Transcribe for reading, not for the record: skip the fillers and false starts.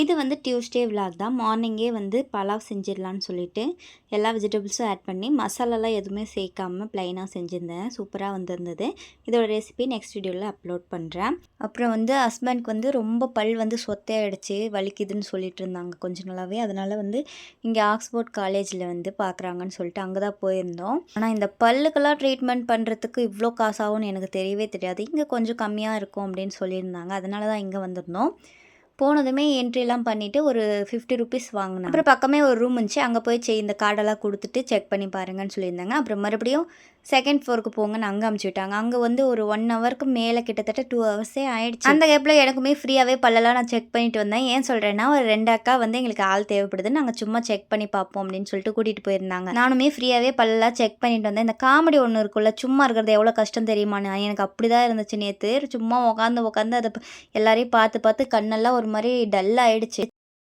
இது வந்து Tuesday vlog தான். மார்னிங்கே வந்து பலாவ் செஞ்சிடலான்னு சொல்லிட்டு எல்லா வெஜிடபிள்ஸும் ஆட் பண்ணி மசாலாலாம் எதுவுமே சேர்க்காம ப்ளைனாக செஞ்சுருந்தேன். சூப்பராக வந்திருந்தது. இதோட ரெசிபி நெக்ஸ்ட் வீடியோவில் அப்லோட் பண்ணுறேன். அப்புறம் வந்து ஹஸ்பண்ட்க்கு வந்து ரொம்ப பல் வந்து சொத்தையாகிடுச்சு, வலிக்குதுன்னு சொல்லிட்டு இருந்தாங்க கொஞ்ச நாளாகவே. அதனால் வந்து இங்கே ஆக்ஸ்போர்ட் காலேஜில் வந்து பார்க்குறாங்கன்னு சொல்லிட்டு அங்கே தான் போயிருந்தோம். ஆனால் இந்த பல்லுக்கெல்லாம் ட்ரீட்மெண்ட் பண்ணுறதுக்கு இவ்வளோ காசாகும்னு எனக்கு தெரியவே தெரியாது. இங்கே கொஞ்சம் கம்மியாக இருக்கும் அப்படின்னு சொல்லியிருந்தாங்க. அதனால தான் இங்கே வந்திருந்தோம். போனதுமே என்ட்ரிலாம் பண்ணிவிட்டு ஒரு 50 ருபீஸ் வாங்கினேன். அப்புறம் பக்கமே ஒரு ரூம் இருந்துச்சு, அங்கே போய் இந்த கார்டெல்லாம் கொடுத்துட்டு செக் பண்ணி பாருங்கன்னு சொல்லியிருந்தாங்க. அப்புறம் மறுபடியும் செகண்ட் ஃப்ளோருக்கு போங்கன்னு அங்கே அமுச்சு விட்டாங்க. அங்கே வந்து ஒரு 1 ஹவருக்கு மேலே கிட்டத்தட்ட 2 ஹவர்ஸே ஆயிடுச்சு. அந்த கேப்பில் எனக்குமே ஃப்ரீயாகவே பல்லெல்லாம் நான் செக் பண்ணிட்டு வந்தேன். ஏன் சொல்கிறேன்னா, ஒரு 2 அக்கா வந்து எங்களுக்கு ஆள் தேவைப்படுது, நாங்கள் சும்மா செக் பண்ணி பார்ப்போம் அப்படின்னு சொல்லிட்டு கூட்டிகிட்டு போயிருந்தாங்க. நானுமே ஃப்ரீயாகவே பல்லெல்லாம் செக் பண்ணிட்டு வந்தேன். இந்த காமெடி ஒன்று இருக்குல்ல, சும்மா இருக்கிறது எவ்வளோ கஷ்டம் தெரியுமான்னு எனக்கு அப்படி தான் இருந்துச்சு நேற்று. சும்மா உட்காந்து அதை எல்லாரையும் பார்த்து கண்ணெல்லாம் ஒரு மாதிரி டல் ஆகிடுச்சு.